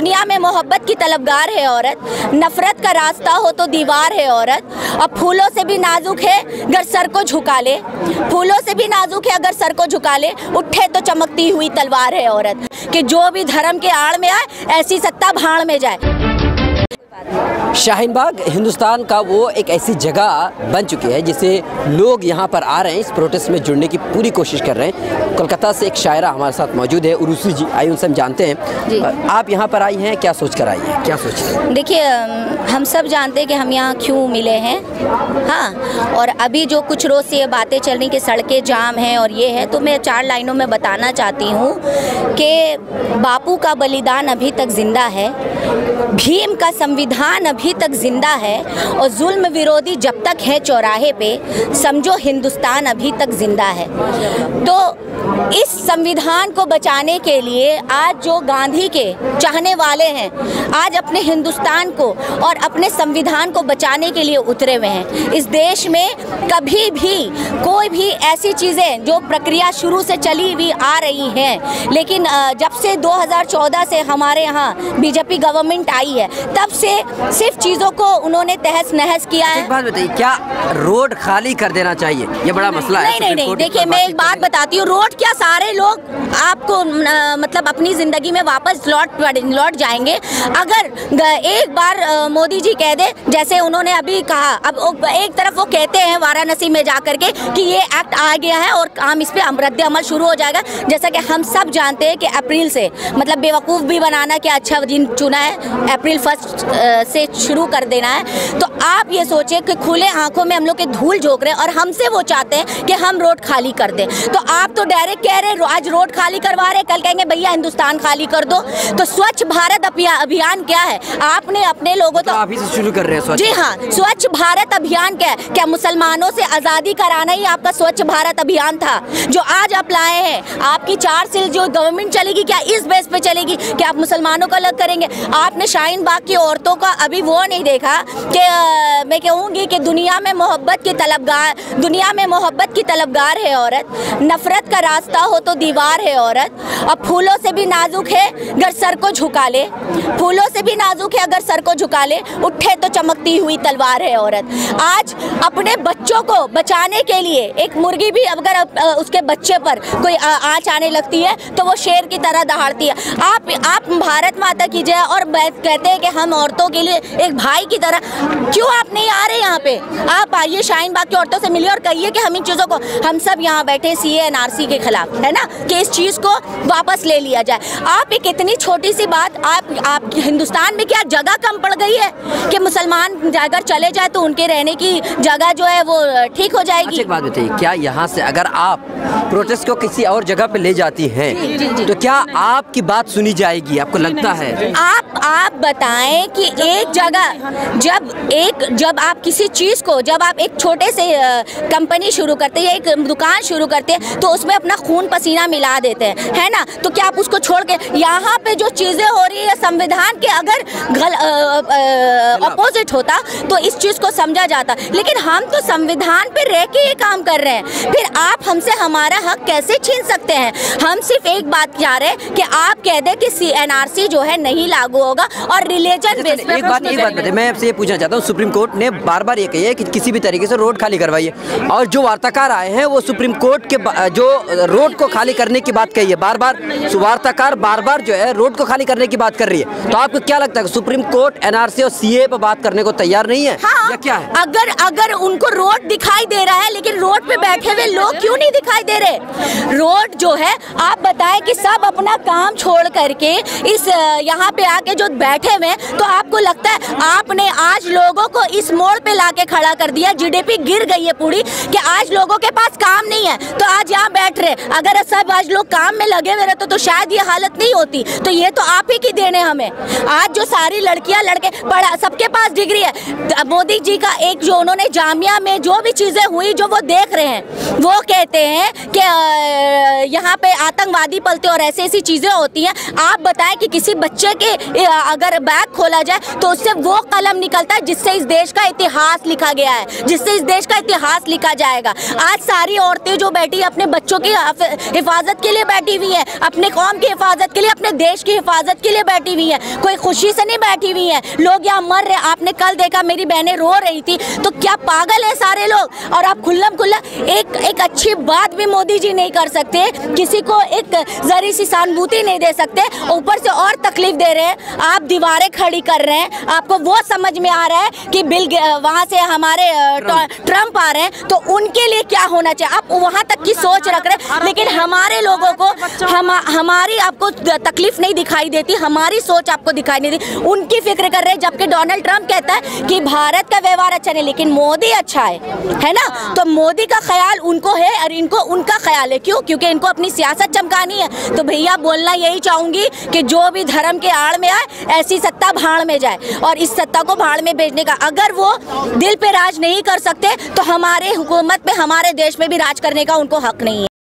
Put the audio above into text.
दुनिया में मोहब्बत की तलबगार है औरत, नफरत का रास्ता हो तो दीवार है औरत। अब फूलों से भी नाजुक है अगर सर को झुका ले, फूलों से भी नाजुक है अगर सर को झुका ले, उठे तो चमकती हुई तलवार है औरत। कि जो भी धर्म के आड़ में आए ऐसी सत्ता भाड़ में जाए। शाहीन बाग हिंदुस्तान का वो एक ऐसी जगह बन चुकी है जिसे लोग यहाँ पर आ रहे हैं, इस प्रोटेस्ट में जुड़ने की पूरी कोशिश कर रहे हैं। कोलकाता से एक शायरा हमारे साथ मौजूद है, उर्वशी जी, आइए उनसे हम जानते हैं। आप यहाँ पर आई हैं, क्या सोच कर आई हैं, क्या सोच रहे हैं? देखिए, हम सब जानते हैं कि हम यहाँ क्यों मिले हैं, हाँ। और अभी जो कुछ रोज़ से ये बातें चल रही कि सड़कें जाम हैं और ये है, तो मैं 4 लाइनों में बताना चाहती हूँ कि बापू का बलिदान अभी तक जिंदा है, भीम का संविधान अभी तक जिंदा है, और जुल्म विरोधी जब तक है चौराहे पे, समझो हिंदुस्तान अभी तक जिंदा है। तो इस संविधान को बचाने के लिए आज जो गांधी के चाहने वाले हैं, आज अपने हिंदुस्तान को और अपने संविधान को बचाने के लिए उतरे हुए हैं। इस देश में कभी भी कोई भी ऐसी चीज़ें जो प्रक्रिया शुरू से चली हुई आ रही हैं, लेकिन जब से 2014 से हमारे यहाँ बीजेपी गवर्नमेंट आई है, तब से सिर्फ चीज़ों को उन्होंने तहस नहस किया है। एक बात बताइए, क्या रोड खाली कर देना चाहिए? ये बड़ा मसला है। नहीं, देखिए, मैं एक बात बताती हूँ, रोड क्या सारे लोग आपको मतलब अपनी ज़िंदगी में वापस लौट जाएंगे अगर एक बार मोदी जी कह दे, जैसे उन्होंने अभी कहा। अब एक तरफ वो कहते हैं वाराणसी में जा करके कि ये एक्ट आ गया है और काम इस पर रद्द अमल शुरू हो जाएगा, जैसा कि हम सब जानते हैं कि अप्रैल से, मतलब बेवकूफ़ भी बनाना क्या अच्छा दिन चुना है, अप्रैल 1 से शुरू कर देना है। तो आप ये सोचें कि खुले आंखों में हम लोग के धूल झोंक रहे हैं और हमसे वो चाहते हैं कि हम रोड खाली कर दें। तो आप तो डायरेक्ट कह रहे हैं आज रोड खाली करवा रहे, कल कहेंगे भैया हिंदुस्तान खाली कर दो। तो स्वच्छ भारत अभियान क्या है? आपने अपने लोगों तो अभी से शुरू कर रहे हैं। जी हाँ, स्वच्छ भारत अभियान क्या है? क्या मुसलमानों से आज़ादी कराना ही आपका स्वच्छ भारत अभियान था जो आज आप लाए हैं? आपकी 4 साल जो गवर्नमेंट चलेगी, क्या इस बेस पे चलेगी कि आप मुसलमानों को अलग करेंगे? आपने शाहीन बाग की औरतों का अभी वो नहीं देखा कि मैं कहूँगी कि दुनिया में मोहब्बत की तलबगार है औरत, नफरत का रास्ता हो तो दीवार है औरत। अब फूलों से भी नाजुक है अगर सर को झुका ले, फूलों से भी नाजुक है अगर सर को झुका ले, उठे तो चमकती हुई तलवार है औरत। आज अपने बच्चों को बचाने के लिए एक मुर्गी भी अगर उसके बच्चे पर कोई आँच आने लगती है तो वो शेर की तरह दहाड़ती है। आप भारत माता की जय और कहते हैं कि हम औरतों के लिए एक भाई की तरह, क्यों आप नहीं आ रहे यहाँ पे? आप आइए, शाहीन बाग की औरतों से मिलिए और कहिए कि हम इन चीज़ों को, हम सब यहाँ बैठे CAA NRC के खिलाफ, है ना, कि इस चीज़ को वापस ले लिया जाए। आप एक इतनी छोटी सी बात, आप हिंदुस्तान में क्या जगह कम पड़ गई है कि मुसलमान अगर चले जाए तो उनके रहने की जगह जो है वो ठीक हो जाएगी? एक बात बताइए, क्या यहाँ से अगर आप प्रोटेस्ट को किसी और जगह पे ले जाती हैं तो क्या आपकी बात सुनी जाएगी? आपको लगता है? आप बताएं कि एक जगह जब आप किसी चीज़ को, जब आप एक छोटे से कंपनी शुरू करते हैं या एक दुकान शुरू करते हैं तो उसमें अपना खून पसीना मिला देते हैं, है ना? तो क्या आप उसको छोड़ के यहाँ पे जो चीज़ें हो रही है संविधान के अगर अपोजिट होता तो इस चीज़ को समझा जाता, लेकिन हम तो संविधान पे रह के ये काम कर रहे हैं। फिर आप हमसे हमारा हक कैसे छीन सकते हैं? हम सिर्फ एक बात चाह रहे हैं कि आप कह दें कि NRC जो है नहीं लागू होगा और रिलीजन बेस पे। एक बात बताइए, मैं आपसे ये पूछना चाहता हूँ, सुप्रीम कोर्ट ने बार बार ये कही है कि किसी भी तरीके से रोड खाली करवाइए, और जो वार्ताकार आए हैं वो सुप्रीम कोर्ट के जो रोड को खाली करने की बात कही है, बार बार वार्ताकार बार जो है रोड को खाली करने की बात कर रही है। तो आपको क्या लगता है सुप्रीम कोर्ट NRC और CAA पर बात करने को तैयार नहीं है? हाँ, या क्या है? अगर उनको रोड दिखाई दे रहा है, लेकिन रोड पे बैठे हुए लोग क्यों नहीं दिखाई दे रहे? रोड जो है, आप बताएं कि सब अपना काम छोड़ करके इस यहाँ पे आके जो बैठे हुए, तो आपको लगता है आपने आज लोगों को इस मोड़ पे लाके खड़ा कर दिया, GDP गिर गई है पूरी, कि आज लोगों के पास काम नहीं है तो आज यहाँ बैठ रहे। अगर सब आज लोग काम में लगे हुए रहते तो शायद ये हालत नहीं होती। तो ये तो आप ही की देन है हमें। आज जो सारी लड़कियां लड़के पढ़ा, सबके पास डिग्री है। मोदी जी का एक जो उन्होंने जामिया में जो भी चीज़ें हुई जो वो देख रहे हैं, वो कहते हैं कि यहाँ पे आतंकवादी पलते और ऐसी चीज़ें होती हैं। आप बताएं कि किसी बच्चे के अगर बैग खोला जाए है तो उससे वो कलम निकलता है जिससे इस देश का इतिहास लिखा गया है, जिससे इस देश का इतिहास लिखा जाएगा। आज सारी औरतें जो बैठी अपने बच्चों की हिफाजत के लिए बैठी हुई है, अपने कौम की हिफाजत के लिए, अपने देश की हिफाजत के लिए बैठी हुई है, कोई खुशी से नहीं बैठी हुई है। लोग यहाँ मर रहे, आपने कल देखा मेरी बहनें रो रही थी, तो क्या पागल है सारे लोग? और आप खुल्लम खुल्ला एक अच्छी बात भी मोदी जी नहीं कर सकते, किसी को एक जरी सी सहानुभूति नहीं दे सकते, ऊपर से और तकलीफ दे रहे हैं। आप दीवारें खड़ी कर रहे हैं, आपको वो समझ में आ रहा है कि वहाँ से हमारे ट्रम्प आ रहे हैं तो उनके लिए क्या होना चाहिए, आप वहाँ तक की सोच रख रहे हैं। लेकिन हमारे लोगों को हमारी आपको तकलीफ नहीं दिखाई देती, हमारी सोच आपको दिखाई नहीं देती, उनकी फिक्र कर रहे हैं। जबकि डोनाल्ड ट्रम्प कहता है कि भारत का व्यवहार अच्छा नहीं, लेकिन मोदी अच्छा है ना? तो मोदी का ख्याल उनको है और इनको उनका ख्याल है। क्यों? क्योंकि इनको अपनी सियासत चमकानी है। तो भैया बोलना यही चाहूंगी कि जो भी धर्म के आड़ में आए, ऐसी सत्ता भाड़ में जाए, और इस सत्ता को भाड़ में भेजने का, अगर वो दिल पे राज नहीं कर सकते तो हमारे हुकूमत पे, हमारे देश में भी राज करने का उनको हक नहीं है।